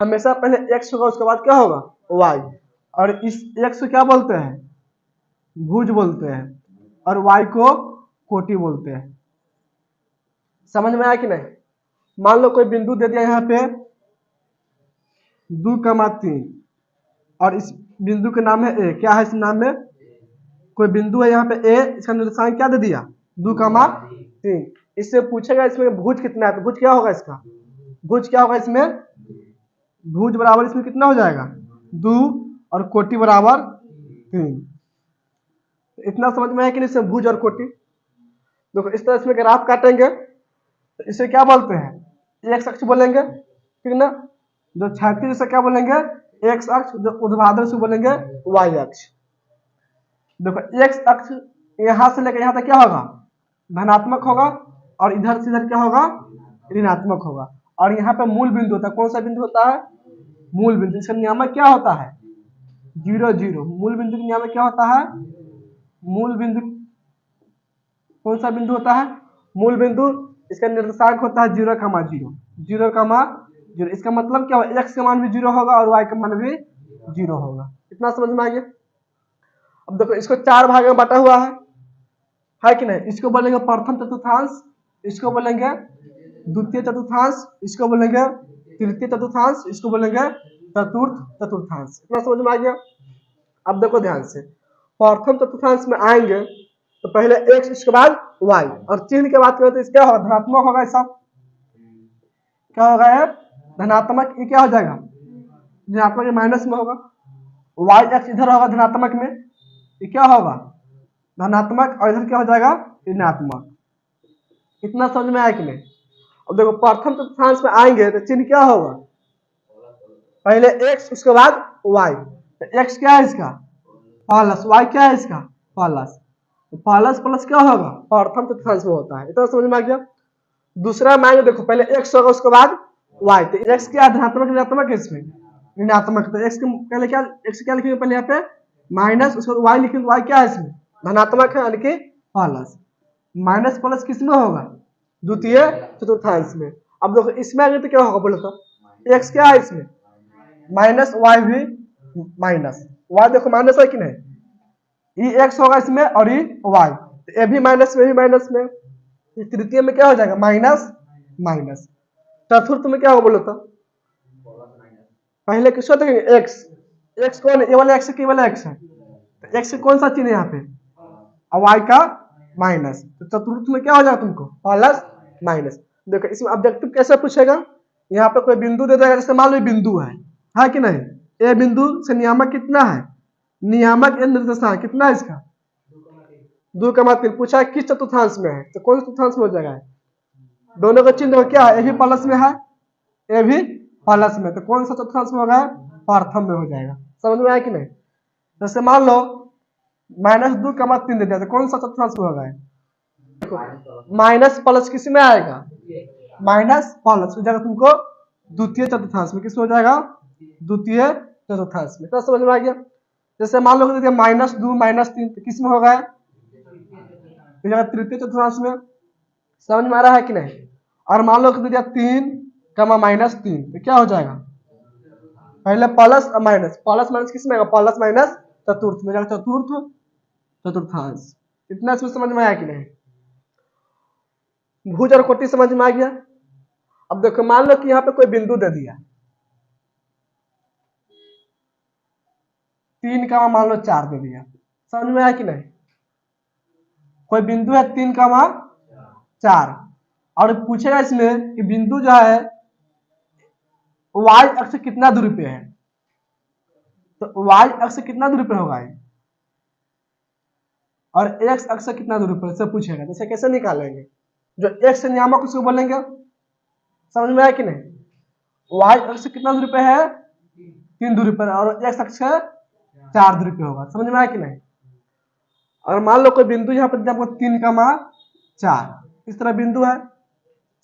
हमेशा पहले x होगा उसके बाद क्या होगा y, और इस x को क्या बोलते हैं भुज बोलते हैं और y को कोटि बोलते हैं। समझ में आया कि नहीं? मान लो कोई बिंदु दे दिया यहाँ पे 2,3 और इस बिंदु के नाम है a। क्या है इस नाम में? कोई बिंदु है यहाँ पे a, इसका निर्देशांक क्या दे दिया 2,3। इससे पूछेगा इसमें भुज कितना है, तो भुज क्या होगा इसका, भुज क्या होगा इसमें, भुज बराबर इसमें कितना हो जाएगा 2 और कोटि बराबर 3। इतना समझ में है कि नहीं इसमें भुज और कोटि। देखो इस तरह इसमें ग्राफ काटेंगे तो इसे क्या बोलते हैं एक्स अक्ष बोलेंगे, ठीक ना। जो क्षैतिज से क्या बोलेंगे एक्स अक्ष, जो ऊर्ध्वाधर से बोलेंगे वाई अक्ष। देखो एक्स अक्ष यहां से लेकर यहां तक क्या होगा धनात्मक होगा और इधर से इधर क्या होगा ऋणात्मक होगा। और यहाँ पे मूल बिंदु होता है, कौन सा बिंदु होता है मूल बिंदु। इसका नियामक क्या होता है 0 0। मूल बिंदु का नियामक क्या होता है, मूल बिंदु कौन सा बिंदु होता है मूल बिंदु, इसका निर्देशांक होता है 0,0 0,0। इसका मतलब क्या होगा एक्स का मान भी 0 होगा और वाई का मान भी 0 होगा। इतना समझ में आ गया। अब देखो इसको 4 भाग में बांटा हुआ है कि नहीं। इसको बोलेंगे प्रथम चतुर्थांश, इसको बोलेंगे द्वितीय चतुर्थांश, इसको बोलेंगे तृतीय चतुर्थांश, इसको बोलेंगे चतुर्थ चतुर्थांश। इतना समझ में आ गया। अब देखो ध्यान से, प्रथम चतुर्थांश में आएंगे तो पहले x, इसके बाद y, और चिन्ह की बात करें तो इसका होगा धनात्मक होगा। ऐसा क्या होगा यार धनात्मक, ये क्या हो जाएगा धनात्मक माइनस में होगा। y x इधर होगा धनात्मक में, ये क्या होगा धनात्मक, और इधर क्या हो जाएगा ऋणात्मक। इतना समझ में आया कि नहीं। अब देखो प्रथम चतुर्थांश में आएंगे तो चिन्ह क्या होगा पहले x उसके बाद y। तो x क्या है इसका प्लस, y क्या है इसका प्लस, प्लस प्लस क्या होगा प्रथम चतुर्थांश में होता है। इतना समझ में आ गया। दूसरा मांगे देखो पहले x होगा उसके बाद y, तो x क्या है धनात्मक ऋणात्मक है इसमें ऋणात्मक, तो x के पहले क्या x क्या लिखेंगे पहले यहाँ पे माइनस, उसके बाद y लिखेंगे, y क्या है इसमें धनात्मक है यानी कि प्लस। माइनस प्लस किस में होगा द्वितीय चतुर्थांश में। अब देखो इसमें आगे तो क्या होगा बोलो तो x क्या है इसमें माइनस, y भी माइनस, y देखो माइनस है कि नहीं, ये x होगा इसमें और ये y, तो ये भी माइनस में भी माइनस में। तृतीय में क्या हो जाएगा माइनस माइनस। चतुर्थ में क्या होगा बोलो तो पहले किसको देखेंगे x, x कौन है ये वाला x है कि वाला x है, तो x कौन सा चिन्ह है यहाँ पे और y का माइनस। तो चतुर्थ में क्या हो जाएगा तुमको प्लस माइनस। देखो इसमें ऑब्जेक्टिव कैसे पूछेगा, यहाँ पे कोई बिंदु दे देगा, जैसे मान लो बिंदु है कि नहीं, ए बिंदु से नियामक कितना है, नियामक निर्देशांक कितना है इसका 2,3। पूछा है किस चतुर्थांश में है, तो कौन चतुर्थांश में हो जाएगा, दोनों का चिन्ह क्या है, ए भी प्लस में है, ए भी प्लस में, तो कौन सा चतुर्थांश में होगा प्रथम में हो जाएगा। समझ में आया कि नहीं। जैसे मान लो -2,3 दे दिया, तो कौन सा चतुर्थांश में होगा माइनस प्लस किस में आएगा माइनस प्लस हो जाएगा तुमको द्वितीय चतुर्थांश में, किसमें हो जाएगा द्वितीय चतुर्थांश में। तो समझ में आ गया। जैसे मान लो -2 -3 तो किस में होगा तृतीय चतुर्थांश में। समझ में आ रहा है कि नहीं। और मान लो 3, -3 तो क्या हो जाएगा पहले प्लस और माइनस, प्लस माइनस किस में आएगा प्लस माइनस चतुर्थ में जाएगा चतुर्थ चतुर्थांश। इतना इसमें समझ में आया कि नहीं। भुज और कोटि समझ में आ गया। अब देखो मान लो कि यहाँ पे कोई बिंदु दे दिया 3,4 दे दिया, समझ में आया कि नहीं। कोई बिंदु है 3,4 और पूछेगा इसमें कि बिंदु जो है y अक्ष कितना दूरी पे है, तो y अक्ष कितना दूरी पे होगा और x अक्ष कितना दूरी पर, से पूछेगा। जैसे कैसे निकालेंगे, जो x नियामक उसको बोलेंगे। समझ में आया कि नहीं। y अक्ष कितना दूरी पे है 3 दूरी पर और x अक्ष 4 दूरी पे होगा। समझ में आया कि नहीं। और मान लो कोई बिंदु यहाँ पर आपको 3,4 इस तरह बिंदु है,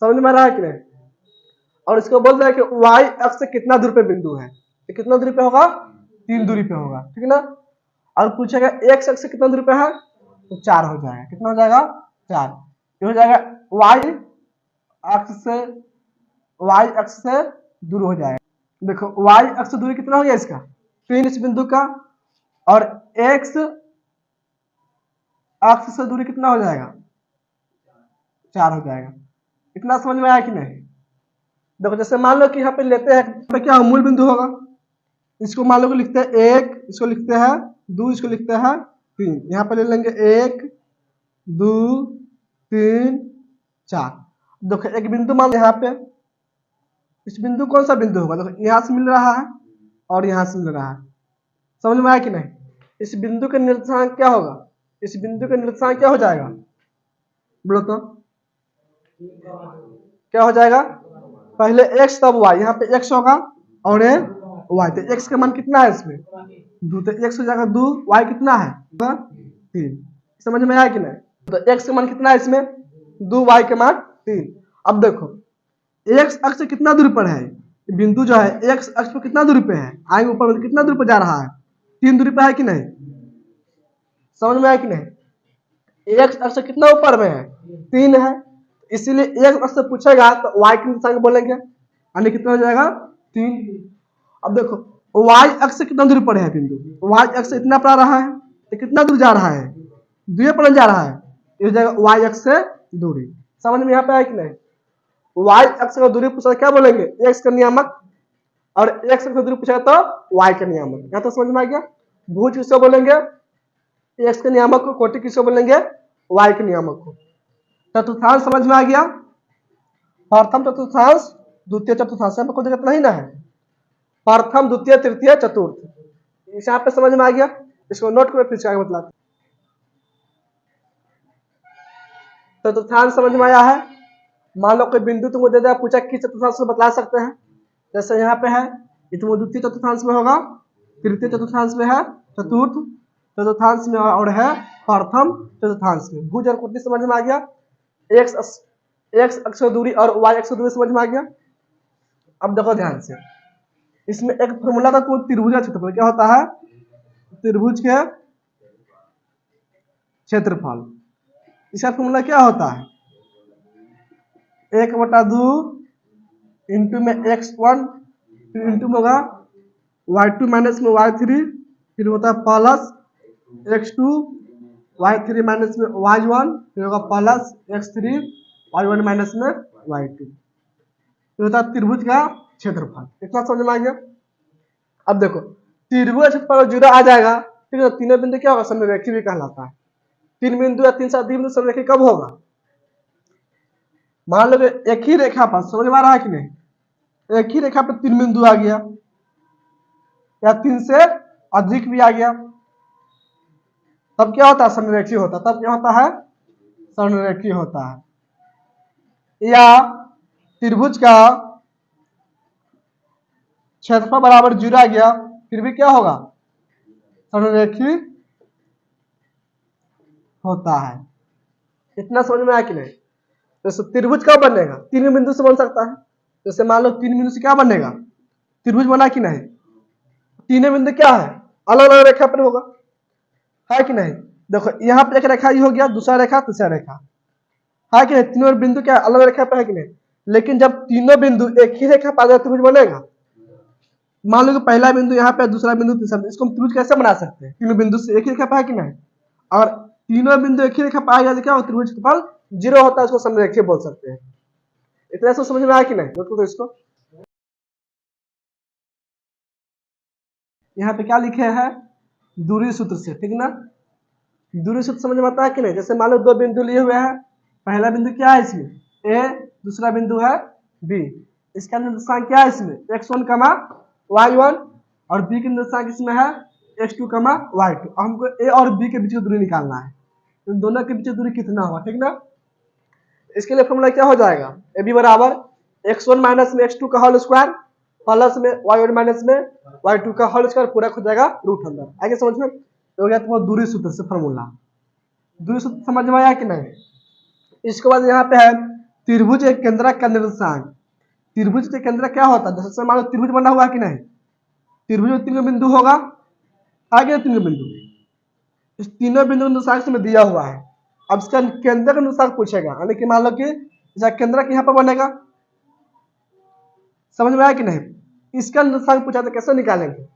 समझ में आ रहा है कि नहीं। और इसको बोल रहा है कि y अक्ष से कितना दूरी पे बिंदु है, तो कितना दूरी पे होगा 3 दूरी पे होगा, ठीक ना। और पूछेगा x अक्ष से कितना दूरी पे है, तो 4 हो जाएगा। कितना हो जाएगा 4, ये हो जाएगा y अक्ष से दूर हो जाएगा। देखो y अक्ष से दूरी कितना हो गया इसका 3 इस बिंदु का, और x अक्ष से दूरी कितना हो जाएगा 4 हो जाएगा। इतना समझ में आया कि नहीं? देखो जैसे मान लो कि यहाँ पे लेते हैं तो क्या मूल बिंदु होगा, इसको मान लो कि लिखते हैं 1, इसको लिखते हैं 2, इसको लिखते हैं 3। यहाँ पे ले लेंगे 1 2 3 4। देखो एक बिंदु मान लो यहाँ पे, इस बिंदु कौन सा बिंदु होगा, देखो यहाँ से मिल रहा है और यहाँ से मिल रहा है। समझ में आया कि नहीं? इस बिंदु का निर्देशांक क्या होगा, इस बिंदु का निर्देशांक क्या हो जाएगा, बोलो तो क्या हो जाएगा? पहले x तब y, यहाँ पे x होगा और ये y। तो x का मान कितना है इसमें 2, तो x हो जाएगा 2, y कितना है 3। समझ में आया कि नहीं? तो x का मान कितना है इसमें 2, y का मान 3। अब देखो x अक्ष से कितना दूरी पर है बिंदु जो है, x अक्ष पर कितना दूरी पे है, आगे ऊपर कितना दूरी पर जा रहा है 3 दूरी पे है कि नहीं? समझ में आया कि नहीं? x अक्ष कितना ऊपर में है 3 है, इसीलिए x अक्ष से पूछेगा तो y के निर्देशांक बोलेंगे, यानी कितना हो जाएगा 3। अब देखो y अक्ष से कितना दूरी पर है बिंदु, y अक्ष से इतना पर आ रहा है, तो कितना दूर जा रहा है 2 पर जा रहा है, ये हो जाएगा y अक्ष से दूरी। समझ में यहाँ पे आया कि नहीं? y अक्ष का दूरी पूछा क्या बोलेंगे x का नियामक, और x अक्ष का दूरी पूछा तो y का नियामक। यहाँ तो समझ में आ गया। भुज किसको बोलेंगे x के नियामक को, कोटि किसको बोलेंगे y के नियामक को। चतुर्थांश समझ में आ गया, प्रथम चतुर्थांश द्वितीय चतुर्थांश में कोई दिक्कत नहीं ना है, प्रथम द्वितीय तृतीय चतुर्थ इस यहाँ पे समझ में आ गया। इसको नोट करो फिर आगे मतलब चतुर्थांश समझ में आया है। मान लो कोई बिंदु तुमको दे दिया, पूछा किस चतुर्थांश में बता सकते हैं, जैसे यहाँ पे है ये तुमको द्वितीय चतुर्थांश में होगा, तृतीय चतुर्थांश में है, चतुर्थ चतुर्थांश में और है प्रथम चतुर्थांश में। भुज और कोटि समझ में आ गया। x अक्ष दूरी और y अक्ष दूरी समझ में आ गया। अब देखो ध्यान से, इसमें एक फॉर्मूला था तो त्रिभुज का क्षेत्रफल क्या होता है, त्रिभुज के क्षेत्रफल, इसका फॉर्मूला क्या होता है 1/2 इंटू में x1 फिर इंटू में होगा y2 माइनस में y3 फिर होता है प्लस x2 y3 माइनस में y1 फिर होगा प्लस x3 y1 माइनस में y2, फिर होता है त्रिभुज का क्षेत्रफल। इतना समझ में आ गया। अब देखो त्रिभुज क्षेत्रफल जीरो आ जाएगा, ठीक है, तीनों बिंदु क्या होगा समरेखी भी कहलाता है। 3 बिंदु या 3 से अधिक बिंदु समरेखी कब होगा, मान लो एक ही रेखा पर, समझ में आ रहा है कि नहीं, एक ही रेखा पर 3 बिंदु आ गया या 3 से अधिक भी आ गया, तब क्या होता है समरेखी होता है। तब क्या होता है समरेखी होता है। या त्रिभुज का क्षेत्रफल बराबर 0 आ गया, फिर भी क्या होगा समरेखी होता है। इतना समझ में आया कि नहीं? जैसे त्रिभुज कब बनेगा 3 बिंदु से बन सकता है, जैसे मान लो 3 बिंदु से क्या बनेगा त्रिभुज बना कि नहीं, तीनों बिंदु क्या है अलग अलग रेखा पर होगा, है कि नहीं? देखो यहाँ पे एक रेखा ही हो गया, दूसरा रेखा तीसरा रेखा, है कि नहीं? तीनों बिंदु क्या अलग रेखा पर है कि नहीं? लेकिन जब तीनों बिंदु एक ही रेखा पर त्रिभुज बनेगा, मान लो कि पहला बिंदु यहाँ पे, दूसरा बिंदु तीसरा, इसको हम त्रिभुज कैसे बना सकते हैं, तीनों बिंदु से एक ही रेखा पर है कि नहीं? और तीनों बिंदु एक ही रेखा पर आएगा तो क्या होगा त्रिभुज क्षेत्रफल 0 होता है, उसको समरेखीय बोल सकते हैं। इतना से समझ में आया कि नहीं? तो इसको यहाँ पे क्या लिखे हैं दूरी सूत्र से, ठीक ना? दूरी सूत्र समझ में आता है कि नहीं? जैसे मान लो 2 बिंदु लिए हुए हैं, पहला बिंदु क्या है इसमें a, दूसरा बिंदु है b, इसका निर्देशांक क्या है इसमें x1, y1 और b के निर्देशांक इसमें है x2, y2। हमको a और b के बीच की दूरी निकालना है, इन दोनों के बीच की दूरी कितना होगा, ठीक ना? इसके लिए फॉर्मूला क्या हो जाएगा ab बराबर x1 माइनस में x2 का होल स्क्वायर प्लस में y1 माइनस में y2 का होल स्क्वायर पूरा हो जाएगा रूट अंदर। आगे समझ में हो गया तुम्हारा दूरी सूत्र से फॉर्मूला। दूरी सूत्र समझ में आया कि नहीं? इसके बाद यहाँ पे है त्रिभुज एक केंद्रक का निर्देशांक। त्रिभुज के केंद्र क्या होता है, जैसे मान लो त्रिभुज बना हुआ है कि नहीं, त्रिभुज में 3 बिंदु होगा, आगे 3 बिंदु, इस तीनों बिंदु निर्देशांक में दिया हुआ है। अब इसका केंद्र का निर्देशांक पूछेगा, यानी कि मान लो कि इसका केंद्रक यहाँ पर बनेगा, समझ में आया कि नहीं? इसका निर्देशांक पूछा तो कैसे निकालेंगे?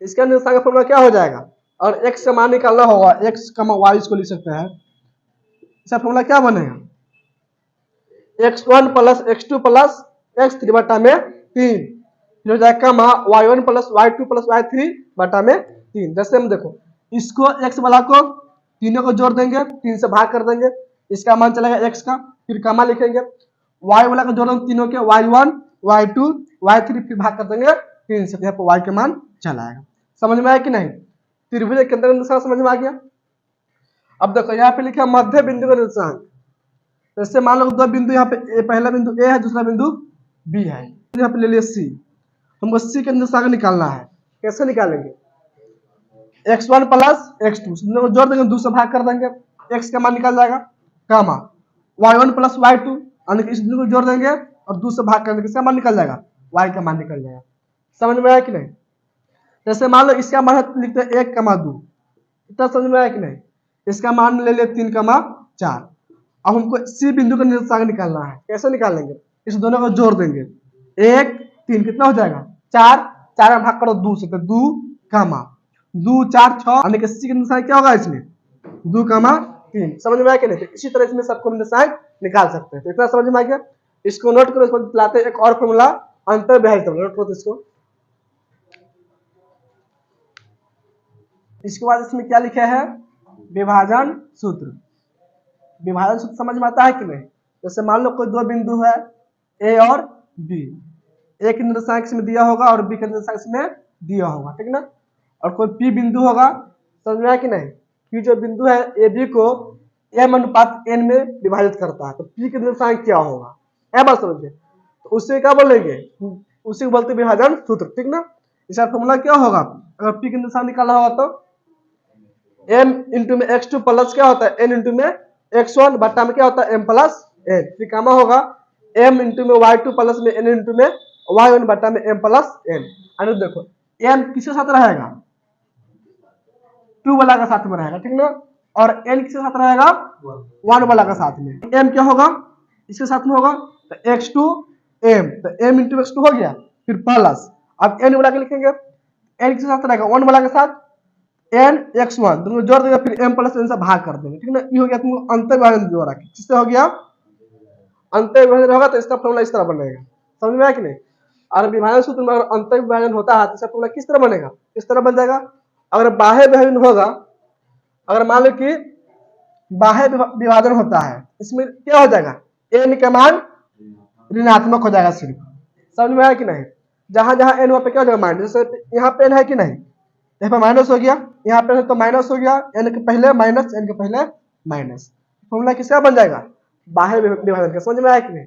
इसका निर्देशांक फॉर्मूला क्या हो जाएगा? और x का मान निकालना होगा, x, y इसको लिख सकते हैं। इसका फॉर्मूला क्या बनेगा? x1 plus x2 plus x3 बटा में 3, फिर हो जाएगा कमा y1 plus y2 plus y3 बटा में 3। जैसे हम देखो इसको x वाला को तीनों को जोड़ देंगे, 3 से भाग कर देंगे, इसका मान चलेगा x का, फिर कमा लिखेंगे, y वाला को जोड़ देंगे तीनों के, y1 y2 y3, फिर भाग कर देंगे 3 से, यहाँ पर y के मान चला आएगा। समझ में आया कि नहीं? त्रिभुज केंद्र निर्देशांक समझ में आ गया। अब देखो यहाँ पे लिखा मध्य बिंदु का निर्देशांक। जैसे मान लो दो बिंदु, यहाँ पे पहला बिंदु ए है, दूसरा बिंदु बी है, यहाँ पे ले लिया सी। हमको सी के निर्देशांक निकालना है। कैसे निकालेंगे? x1 प्लस x2 जोड़ देंगे, 2 से भाग कर देंगे, x का मान निकल जाएगा, कामा y1 प्लस y2 इस बिंदु को जोड़ देंगे और 2 से भाग कर देंगे, किसका मान निकल जाएगा? y का मान निकल जाएगा। समझ में आया कि नहीं? जैसे मान लो इसका मान लिखते हैं 1,2, इतना समझ में आया कि नहीं? इसका मान ले लिया 3,4। अब हमको सी बिंदु का निर्देशांक निकालना है। कैसे निकालेंगे? इस दोनों को जोड़ देंगे, 1 3 कितना हो जाएगा? 4, 4 में भाग करो 2 से, तो 2, 2 4 6, यानी कि सी का निर्देशांक क्या होगा इसमें? 2, 3। समझ में आया कि नहीं? तो इसी तरह इसमें सबको निर्देशांक निकाल सकते हैं। तो इतना समझ में आ गया। इसको नोट करो, इसको दिलाते हैं एक और फॉर्मूला, अंतर विभाजन। नोट करो इसको। इसके बाद इसमें क्या लिखा है? विभाजन सूत्र। विभाजन सूत्र समझ में आता है कि नहीं? जैसे मान लो कोई दो बिंदु है ए और बी, ए के निर्देशांक इसमें दिया होगा और बी के निर्देशांक इसमें दिया होगा, ठीक ना? और कोई पी बिंदु होगा, समझ में आया कि नहीं? पी जो बिंदु है ए बी को m अनुपात n में विभाजित करता है, तो पी के निर्देशांक क्या होगा? है बात समझिए। तो उससे क्या बोलेंगे? उसी को बोलते विभाजन सूत्र, ठीक ना? इसका फॉर्मूला क्या होगा? अगर पी के निर्देशांक निकालना होगा तो m इंटू में x2 प्लस क्या होता है n इंटू में x1 बटा में क्या होता है m प्लस n, फिर कामा होगा m इंटू में y2 प्लस में n इंटू में y1 बटा में m प्लस n। अरे देखो m किसके साथ रहेगा? 2 वाला का साथ में रहेगा, ठीक ना? और n किसके साथ रहेगा? 1 वाला का साथ में। m क्या होगा? इसके साथ में होगा, तो x2 m, तो m इंटू x2 हो गया, फिर प्लस, अब n वाला के लिखेंगे, n किसके साथ रहेगा? 1 वाला के साथ, n x1 दोनों जोड़ देंगे, फिर m प्लस n से भाग कर देंगे, ठीक ना? ये हो गया तुमको अंतर विभाजन द्वारा। किससे हो गया? अंतर विभाजन होगा तो इसका फॉर्मूला इस तरह बनेगा। समझ में आया कि नहीं? और विभाजन सूत्र में अंतर विभाजन होता है तो इसका फॉर्मूला किस तरह बनेगा? इस तरह बन जाएगा। अगर बाह्य विभाजन होगा, अगर मान लो कि बाह्य विभाजन होता है, इसमें क्या हो जाएगा? n का मान ऋणात्मक हो जाएगा सिर्फ। समझ में आया कि नहीं? जहां जहां n वहां पे क्या हो जाएगा? माइनस। जैसे यहाँ पे n है कि नहीं? यहाँ पे माइनस हो गया, यहाँ पे तो माइनस हो गया, n के पहले माइनस, n के पहले माइनस। फॉर्मूला किसका बन जाएगा? बाह्य विभाजन का। समझ में आया कि नहीं?